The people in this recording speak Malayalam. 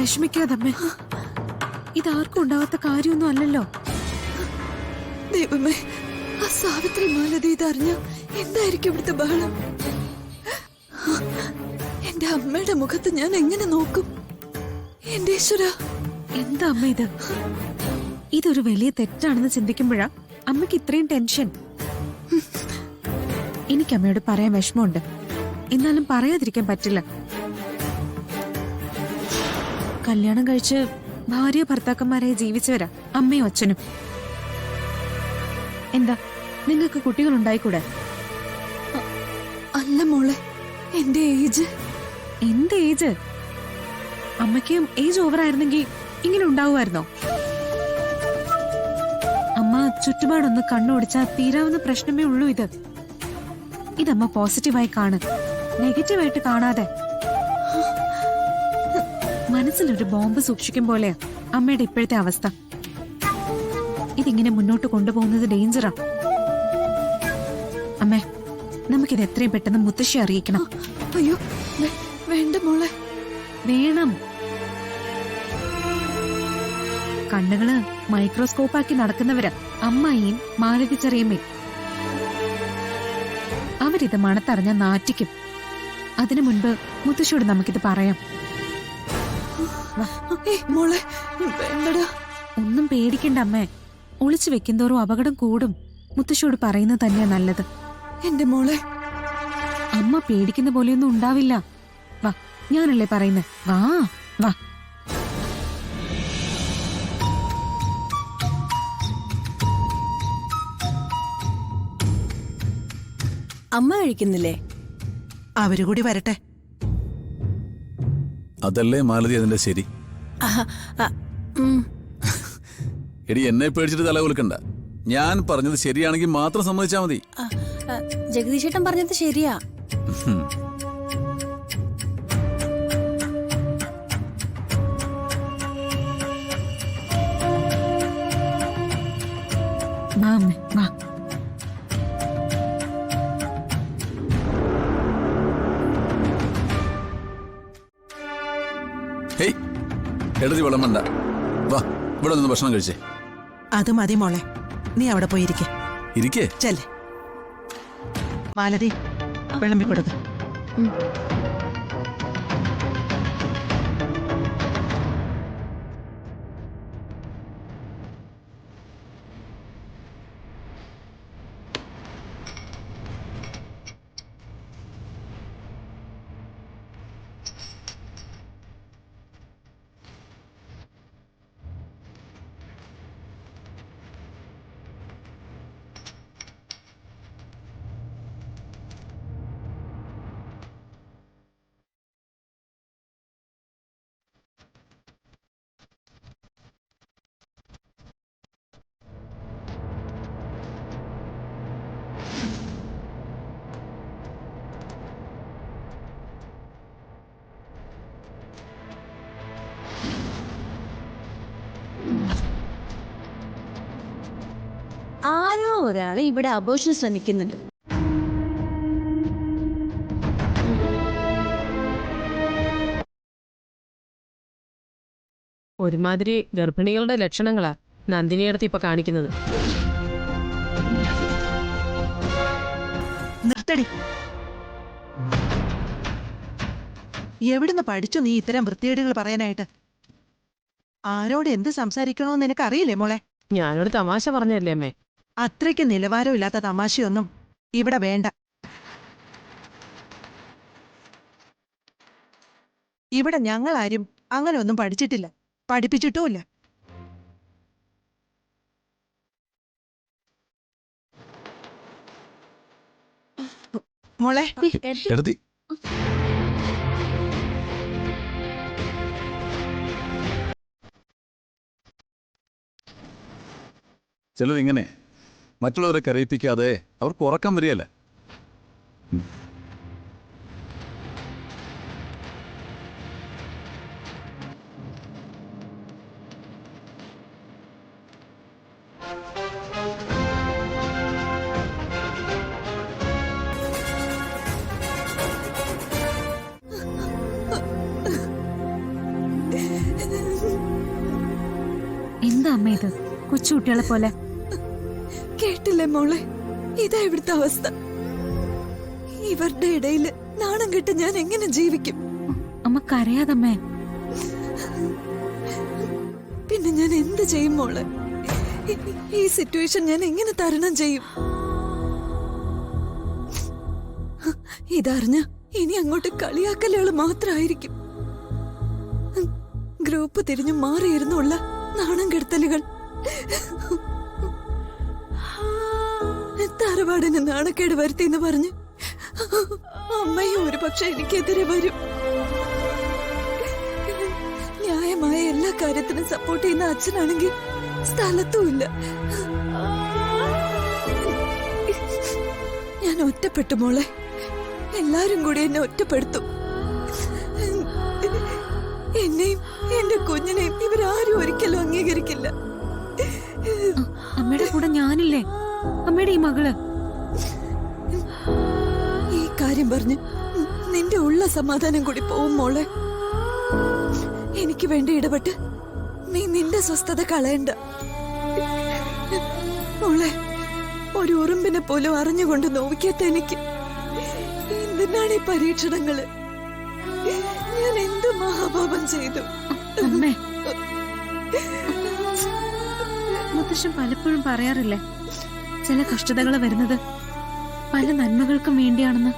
വിഷമിക്കാതമ്മേ. ഇതാർക്കും ഉണ്ടാവാത്ത കാര്യമൊന്നും അല്ലല്ലോ. ദൈവമേ, ആ സാവിത്രി മാലതി ഇതറിഞ്ഞ എന്തായിരിക്കും ഇവിടുത്തെ ബഹളം? എന്റെ അമ്മയുടെ മുഖത്ത് ഞാൻ എങ്ങനെ നോക്കും? എന്റെ ഈശ്വര, എന്താ അമ്മ ഇത്? ഇതൊരു വലിയ തെറ്റാണെന്ന് ചിന്തിക്കുമ്പോഴാ അമ്മയ്ക്ക് ഇത്രയും ടെൻഷൻ. എനിക്ക് അമ്മയോട് പറയാൻ വിഷമമുണ്ട്, എന്നാലും പറയാതിരിക്കാൻ പറ്റില്ല. കല്യാണം കഴിച്ച് ഭാര്യ ഭർത്താക്കന്മാരായി ജീവിച്ചവരാ അമ്മയും അച്ഛനും. എന്താ നിങ്ങൾക്ക് കുട്ടികൾ ഉണ്ടായിക്കൂടെ? അല്ല മോളെ, എന്റെ ഏജ്. എന്ത് ഏജ്? അമ്മയ്ക്കും ഏജ് ഓവർ ആയിരുന്നെങ്കിൽ ഇങ്ങനെ ഉണ്ടാവുമായിരുന്നോ? അമ്മ ചുറ്റുപാടൊന്ന് കണ്ണോടിച്ചാൽ തീരാവുന്ന പ്രശ്നമേ ഉള്ളൂ ഇത്. ഇതമ്മ പോസിറ്റീവായി കാണ്, നെഗറ്റീവായിട്ട് കാണാതെ. മനസ്സിലൊരു ബോംബ് സൂക്ഷിക്കും പോലെയാ അമ്മയുടെ ഇപ്പോഴത്തെ അവസ്ഥ. ഇതിങ്ങനെ മുന്നോട്ട് കൊണ്ടുപോകുന്നത് ഡേഞ്ചറാ. അമ്മേ, നമുക്കിത് എത്രയും പെട്ടെന്ന് മുത്തശ്ശി അറിയിക്കണം. അയ്യോ വേണ്ട മോളെ. വേണം. കണ്ണുകള് മൈക്രോസ്കോപ്പാക്കി നടക്കുന്നവരാ അമ്മായിയും മാലതി ചെറിയമ്മയും. അവരിത് മണത്തറിഞ്ഞ നാറ്റിക്കും. അതിനു മുൻപ് മുത്തശ്ശിയോട് നമുക്കിത് പറയാം. മോളെ വേണ്ടടാ. ഒന്നും പേടിക്കണ്ട അമ്മേ. ഒളിച്ചു വെക്കുന്തോറും അപകടം കൂടും. മുത്തശ്ശിയോട് പറയുന്നത് തന്നെയാ നല്ലത്. എന്റെ മോളെ, അമ്മ പേടിക്കുന്ന പോലെയൊന്നും ഉണ്ടാവില്ല. വാ, ഞാനല്ലേ പറയുന്നേ. വാ വാ. അമ്മ കഴിക്കുന്നില്ലേ? അവര് കൂടി വരട്ടെ. അതല്ലേ മാലതി അതിന്റെ ശരി. എടി, എന്നെ പേടിച്ചിട്ട് തല കുലുക്കണ്ട. ഞാൻ പറഞ്ഞത് ശരിയാണെങ്കിൽ മാത്രം സമ്മതിച്ചാ മതി. ജഗദീശേട്ടൻ പറഞ്ഞത് ശരിയാ. വാ അമ്മേ, വാ. ഹേയ്, എടതി വെള്ളം വേണ്ട. വാ, ഇവിടെ നിന്ന് ഭക്ഷണം കഴിച്ചേ. അത് മതി മോളെ, നീ അവിടെ പോയിരിക്കെ. ഇരിക്കേ. ചെല്ലേ മാലതി, വിളമ്പി കൊടുക്ക. ആരോ ഒരാള് ഇവിടെ അബോർഷൻ ശ്രമിക്കുന്നുണ്ട്. ഒരുമാതിരി ഗർഭിണികളുടെ ലക്ഷണങ്ങളാ നന്ദിനിയടുത്ത് ഇപ്പൊ കാണിക്കുന്നത്. നിർത്തടി. എവിടുന്ന് പഠിച്ചു നീ ഇത്തരം വൃത്തികേടുകൾ പറയാനായിട്ട്? ആരോട് എന്ത് സംസാരിക്കണോന്ന് നിനക്ക് അറിയില്ലേ മോളെ? ഞാനൊരു തമാശ പറഞ്ഞല്ലേ അമ്മേ. അത്രയ്ക്ക് നിലവാരമില്ലാത്ത തമാശയൊന്നും ഇവിടെ വേണ്ട. ഇവിടെ ഞങ്ങളാരും അങ്ങനെ ഒന്നും പഠിച്ചിട്ടില്ല, പഠിപ്പിച്ചിട്ടുമില്ല. മോളെ, എടതി, ചിലരിങ്ങനെ മറ്റുള്ളവരെ കരയിപ്പിക്കാതെ അവർക്ക് ഉറക്കം വരികയല്ല. എന്താ അമ്മ ഇത് കൊച്ചുകുട്ടികളെ പോലെ? കേട്ടില്ലേ മോളെ, ഇതാ ഇവിടുത്തെ അവസ്ഥ. ഇവരുടെ ഇടയിൽ നാണം കെട്ട് ഞാൻ എങ്ങനെ ജീവിക്കും? അമ്മ കരയാതമ്മേ. പിന്നെ ഞാൻ എന്ത് ചെയ്യും മോളെ? ഈ സിറ്റുവേഷൻ ഞാൻ എങ്ങനെ തരണം ചെയ്യും? ഇതറിഞ്ഞ ഇനി അങ്ങോട്ട് കളിയാക്കലുകൾ മാത്രമായിരിക്കും. ഗ്രൂപ്പ് തിരിഞ്ഞു മാറിയിരുന്നുള്ള നാണം കെടുത്തലുകൾ. തറവാടിന് നാണക്കേട് വരുത്തിന്ന് പറഞ്ഞ് അമ്മയും ഒരു പക്ഷെ എനിക്കെതിരെ വരും. ന്യായമായ എല്ലാ കാര്യത്തിനും സപ്പോർട്ട് ചെയ്യുന്ന അച്ഛനാണെങ്കിൽ സ്ഥലത്തുമില്ല. ഞാൻ ഒറ്റപ്പെട്ടു മോളെ. എല്ലാരും കൂടി എന്നെ ഒറ്റപ്പെടുത്തും. എന്നെയും എന്റെ കുഞ്ഞിനെയും ഇവരാരും ഒരിക്കലും അംഗീകരിക്കില്ല. അമ്മയുടെ കൂടെ ഞാനില്ലേ? അമ്മയുടെ ഈ മകള്. ഈ കാര്യം പറഞ്ഞ് നിന്റെ ഉള്ള സമാധാനം കൂടി പോവും മോളെ. എനിക്ക് വേണ്ടി ഇടപെട്ട് നീ നിന്റെ സ്വസ്ഥത കളയണ്ട മോളെ. ഒരു ഉറുമ്പിനെ പോലും അറിഞ്ഞുകൊണ്ട് നോവിക്കാത്ത എനിക്ക് എന്തിനാണ് ഈ പരീക്ഷണങ്ങള്? ഞാൻ എന്ത് മഹാപാപം ചെയ്തു? അമ്മേ, മുത്തശ്ശൻ പലപ്പോഴും പറയാറില്ലേ ചില കഷ്ടതകൾ വരുന്നത് പല നന്മകൾക്കും വേണ്ടിയാണെന്ന്.